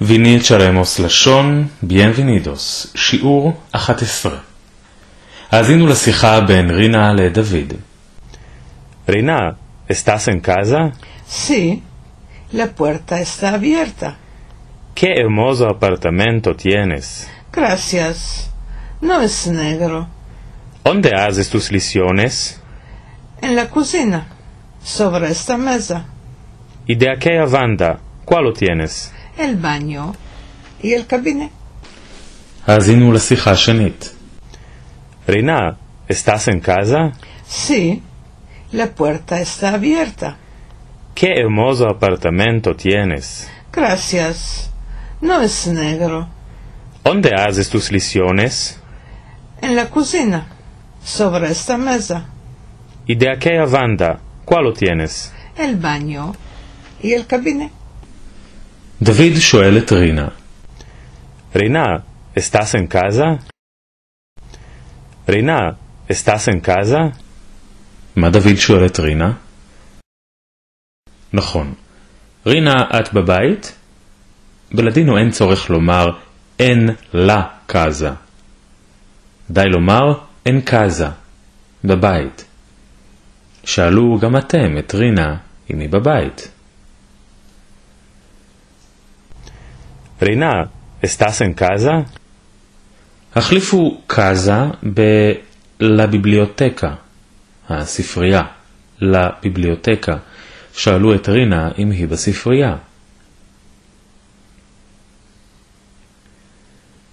ונתשלמוס לשון, ביenvenidos, שיעור 11. האזינו לשיחה בין רינה לדוד. Rina, ¿estás en casa? Sí, la puerta está abierta. ¡Qué hermoso apartamento tienes! Gracias. No es negro. ¿Dónde haces tus lecciones? En la cocina, sobre esta mesa. ¿Y de aquella banda, cuál lo tienes? El baño y el cabinet. האזינו לשיחה שנית. Rina, ¿estás en casa? Sí, la puerta está abierta. ¡Qué hermoso apartamento tienes! Gracias. No es negro. ¿Dónde haces tus lecciones? En la cocina, sobre esta mesa. ¿Y de aquella banda, cuál lo tienes? El baño y el cabinet. דוד שואל את רינה. Rina, ¿estás en casa? Rina, ¿estás en casa? מה דוד שואל את רינה? נכון. רינה, את בבית? בלדינו אין צורך לומר אין לה קאזה. די לומר אין קאזה, בבית. שאלו גם אתם את רינה אם היא בבית. Rina, ¿estás en casa? החליפו קאזה בלביבליותקה, הספרייה, לביבליותקה. שאלו את רינה אם היא בספרייה.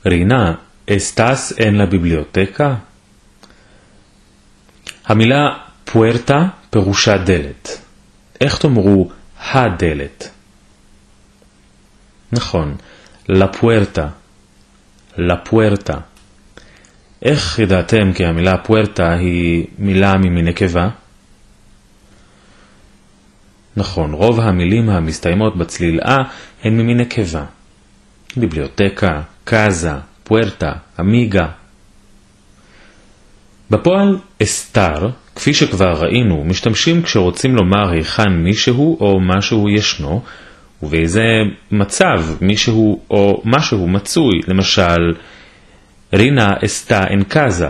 רינה, ¿estás en la biblioteca? המילה פוארטה פירושה דלת. איך תאמרו הדלת? נכון, לפוארטה. לפוארטה. איך ידעתם כי המילה פוארטה היא מילה ממין נקבה? נכון, רוב המילים המסתיימות בצליל אה הן ממין נקבה. ביבליותקה, קאזה, פוארטה, אמיגה. בפועל אסתר, כפי שכבר ראינו, משתמשים כשרוצים לומר היכן מישהו או משהו ישנו, ובאיזה מצב מישהו או משהו מצוי. למשל, רינה אסתה אין קאזה,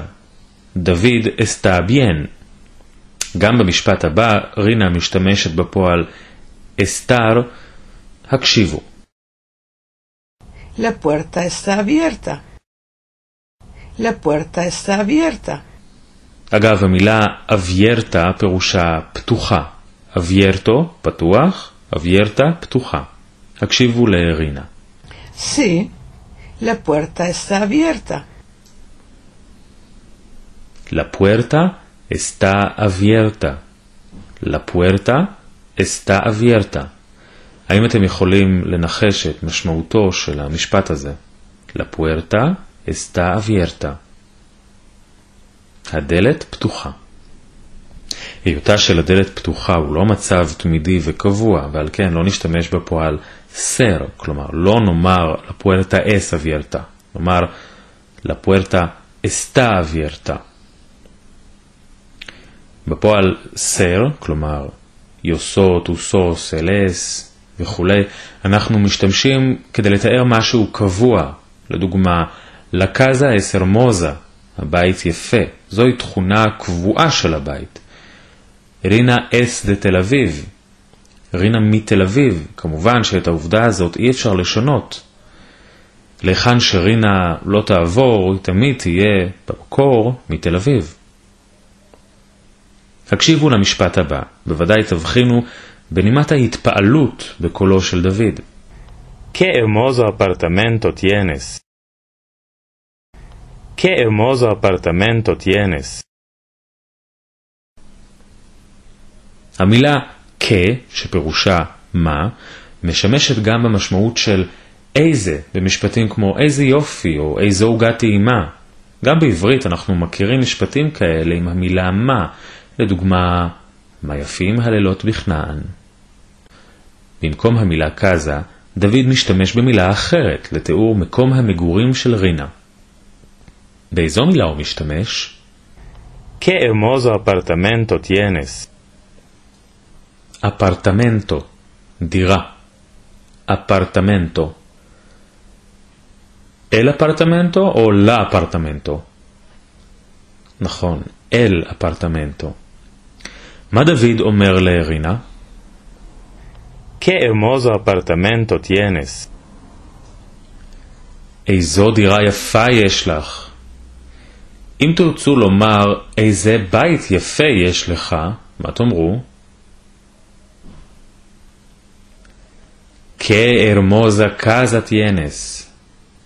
דוד אסתה ביין. גם במשפט הבא רינה משתמשת בפועל אסתר. הקשיבו. La puerta está abierta. La puerta está abierta. אגב, המילה אביירטה פירושה פתוחה. אביירטו, פתוח, אביירטה, פתוחה. הקשיבו לרינה. Sí, la puerta está abierta. La puerta está abierta. La puerta está abierta. האם אתם יכולים לנחש את משמעותו של המשפט הזה? La puerta está abierta. הדלת פתוחה. היותה של הדלת פתוחה הוא לא מצב תמידי וקבוע, ועל כן לא נשתמש בפועל סר, כלומר לא נאמר la puerta es abierta, נאמר la puerta está abierta. בפועל סר, כלומר יוסות, אוסוס, אלס וכו', אנחנו משתמשים כדי לתאר משהו קבוע. לדוגמה, la casa es hermosa, הבית יפה. זוהי תכונה קבועה של הבית. רינה אס דה תל אביב. רינה מתל אביב. כמובן שאת העובדה הזאת אי אפשר לשנות. לכאן שרינה לא תעבור, היא תמיד תהיה במקור מתל אביב. הקשיבו למשפט הבא. בוודאי תבחינו בנימת ההתפעלות בקולו של דוד. ¡Qué hermoso apartamento tienes! ¡Qué hermoso apartamento tienes! המילה כ, שפירושה מה, משמשת גם במשמעות של איזה, במשפטים כמו איזה יופי או איזו עוגה טעימה. גם בעברית אנחנו מכירים משפטים כאלה עם המילה מה, לדוגמה, מה יפים הלילות בכנען. במקום המילה קאזה, דוד משתמש במילה אחרת לתיאור מקום המגורים של רינה. באיזו מילה הוא משתמש? ¡Qué hermoso apartamento tienes! אפרטמנטו, דירה. אפרטמנטו. אל אפרטמנטו או לאפרטמנטו? נכון, אל אפרטמנטו. מה דוד אומר לרינה? Qué hermoso apartamento tienes. איזו דירה יפה יש לך. אם תרצו לומר איזה בית יפה יש לך, מה תאמרו? Qué hermosa casa tienes.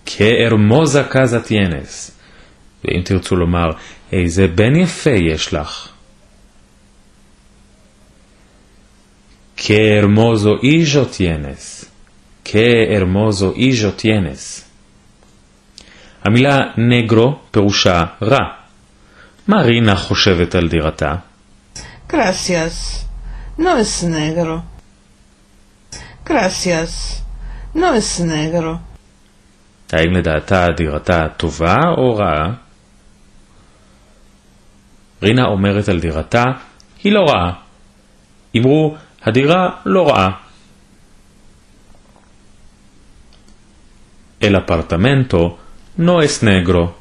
Qué hermosa casa tienes. ואם תרצו לומר איזה בן יפה יש לך. Qué hermoso hijo tienes. Qué hermoso hijo tienes. המילה נגרו פירושה רע. מה רינה חושבת על דירתה? Gracias. No es negro. Gracias. No es negro. האם לדעתה דירתה טובה או רעה? רינה אומרת על דירתה, היא לא רעה. אמרו, הדירה לא רעה. El apartamento no es negro.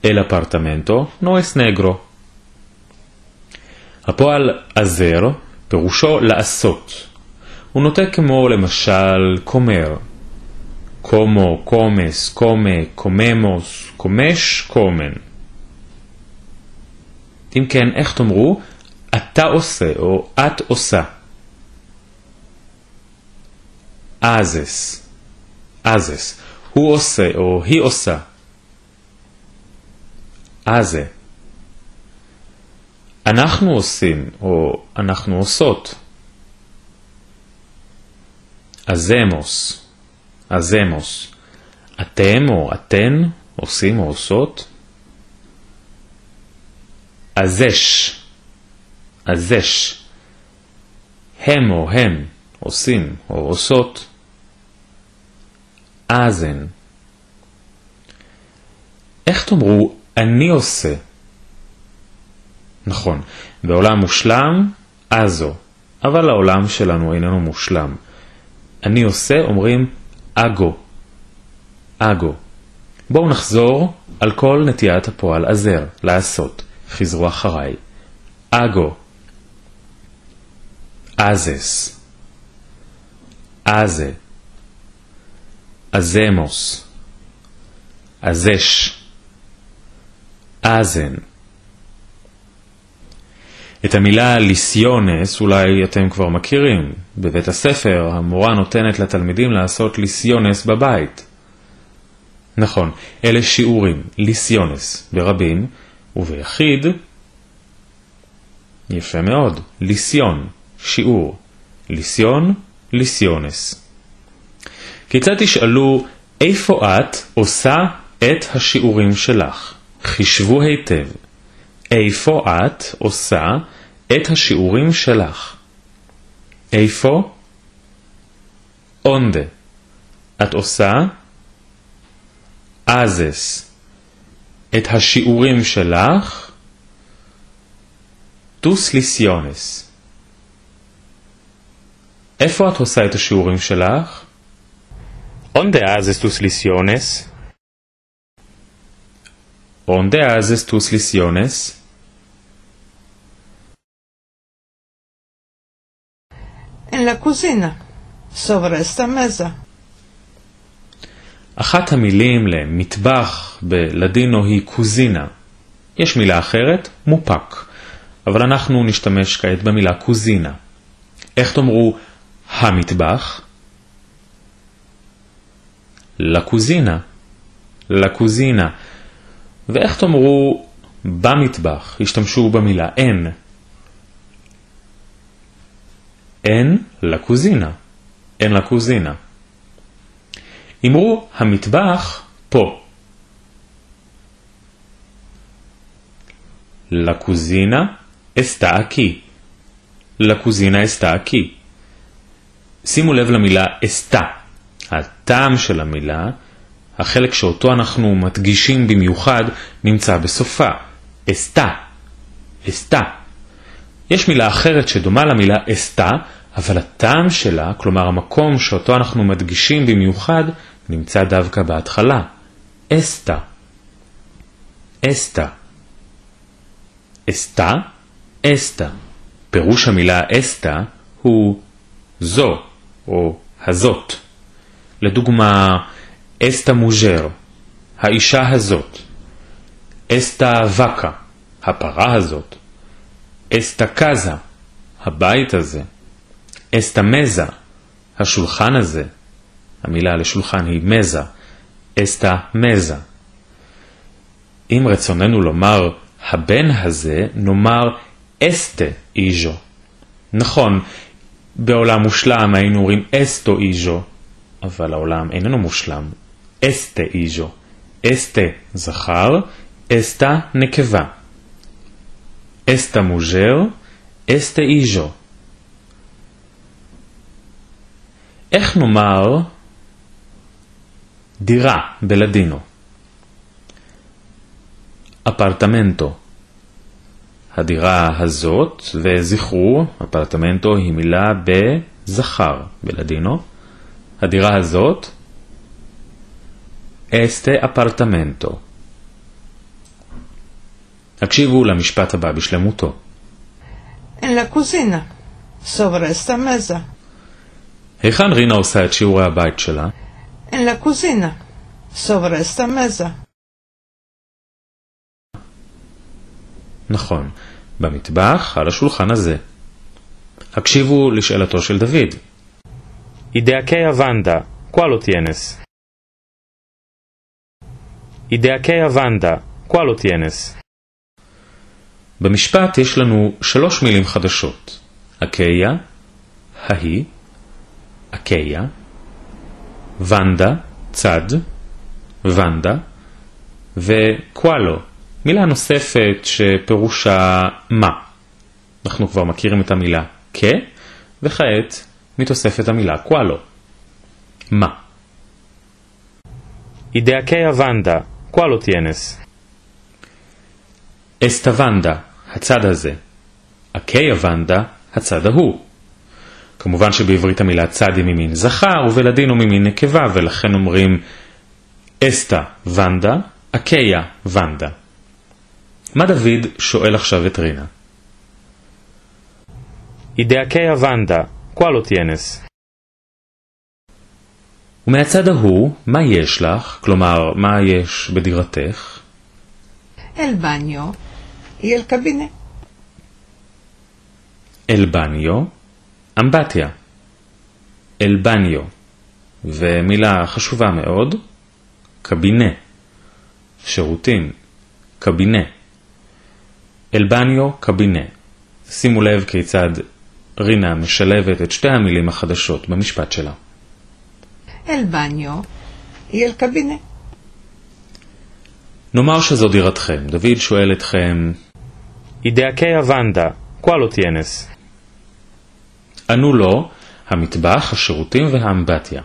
El apartamento no es negro. הפועל עזר פירושו לעשות. הוא נוטה כמו למשל קומר. קומו, קומס, קומה, קוממוס, קומש, קומן. אם כן, איך תאמרו? אתה עושה או את עושה. אזס. אזס. הוא עושה או היא עושה. אזה. אנחנו עושים או אנחנו עושות. אזמוס. אזמוס. אתם או אתן עושים או עושות. אזש. אזש. הם או הם עושים או עושות. אזן. איך תאמרו אני עושה? נכון, בעולם מושלם, אזו. אבל העולם שלנו איננו מושלם. אני עושה, אומרים אגו. אגו. בואו נחזור על כל נטיית הפועל עזר, לעשות. חזרו אחריי. אגו. אזס. אזה. אזמוס. אזש. אזן. את המילה ליסיונס אולי אתם כבר מכירים. בבית הספר המורה נותנת לתלמידים לעשות ליסיונס בבית. נכון, אלה שיעורים, ליסיונס, ברבים וביחיד. יפה מאוד, ליסיון, שיעור. ליסיון, ליסיונס. כיצד תשאלו איפה את עושה את השיעורים שלך? חישבו היטב. איפה את עושה את השיעורים שלך? איפה? אונדה. את עושה? אזס. את השיעורים שלך? tus lisiones. איפה את עושה את השיעורים שלך? ¿Dónde haces tus lisiones? ¿Dónde haces tus lisiones? En la cocina, sobre esta mesa. אחת המילים למטבח בלדינו היא קוזינה. יש מילה אחרת, מופק. אבל אנחנו נשתמש כעת במילה קוזינה. איך תאמרו המטבח? לקוזינה. לקוזינה. ואיך תאמרו במטבח? השתמשו במילה אין. אין לקוזינה. אין לקוזינה. אמרו המטבח פה. לקוזינה está aquí. לקוזינה está aquí. שימו לב למילה está. הטעם של המילה, החלק שאותו אנחנו מדגישים במיוחד, נמצא בסופה. está. está. יש מילה אחרת שדומה למילה está, אבל הטעם שלה, כלומר המקום שאותו אנחנו מדגישים במיוחד, נמצא דווקא בהתחלה. אסטה. אסטה. אסטה, אסטה. פירוש המילה אסטה הוא זו או הזאת. לדוגמה, אסטה מוז'ר, האישה הזאת. אסטה וקה, הפרה הזאת. אסטה קזה, הבית הזה. אסטה מזה, השולחן הזה. המילה לשולחן היא מזה. אסטה מזה. אם רצוננו לומר הבן הזה, נאמר אסטה איז'ו. נכון, בעולם מושלם היינו אומרים אסטו איז'ו, אבל העולם איננו מושלם. אסטה איז'ו. אסטה זכר, אסטה נקבה. אסטה מוז'ר, אסטה איז'ו. איך נאמר דירה בלדינו? אפרטמנטו. הדירה הזאת, וזכרו, אפרטמנטו היא מילה בזכר בלדינו. הדירה הזאת, אסטה אפרטמנטו. הקשיבו למשפט הבא בשלמותו. En la cocina, sobre esta mesa. היכן רינה עושה את שיעורי הבית שלה? En la cocina, sobre esta mesa. נכון, במטבח על השולחן הזה. הקשיבו לשאלתו של דוד. ¿Y de aquella banda, cuál lo tienes? ¿Y de aquella banda, cuál lo tienes? במשפט יש לנו 3 מילים חדשות. אקיה, ההיא, אקיה, ונדה, צד, ונדה, וקואלו, מילה נוספת שפירושה מה. אנחנו כבר מכירים את המילה כ, וכעת מתוספת המילה קואלו. מה. ¿Y de aquella banda, cuál lo tienes? אסטה ונדה, הצד הזה. אקיה ונדה, הצד ההוא. כמובן שבעברית המילה צד היא ממין זכר ובלדינו ממין נקבה, ולכן אומרים אסטה ונדה, אקיה ונדה. מה דוד שואל עכשיו את רינה? ¿Y de aquella banda, cuál lo tienes? ומהצד ההוא, מה יש לך? כלומר, מה יש בדירתך? El baño y el cabinet. אל בניו, אמבטיה. אל בניו. ומילה חשובה מאוד, קבינה. שירותים, קבינה. אל בניו, קבינה. שימו לב כיצד רינה משלבת את שתי המילים החדשות במשפט שלה. El baño y el cabinet. נאמר שזו דירתכם. דוד שואל אתכם, ¿Y de aquella banda, cuál lo tienes? ענו לו, המטבח, השירותים והאמבטיה.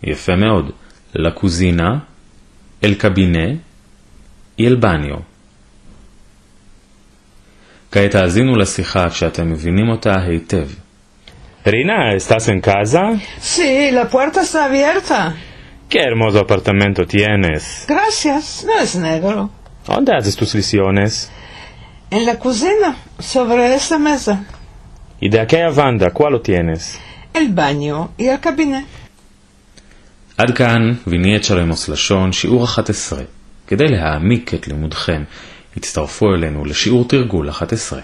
יפה מאוד. לקוזינה, אל קבינה, אל בניו. כעת האזינו לשיחה כשאתם מבינים אותה היטב. Rina, ¿estás en casa? Sí, la puerta está abierta. ¿Qué hermoso apartamento tienes? Gracias, no es negro. ¿Dónde haces tus lecciones? En la cocina, sobre esta mesa. ¿Y de aquella banda, cuál lo tienes? El baño y el cabinet. עד כאן ויניאת של עמוס לשון, שיעור 11. כדי להעמיק את לימודכם, הצטרפו אלינו לשיעור תרגול 11.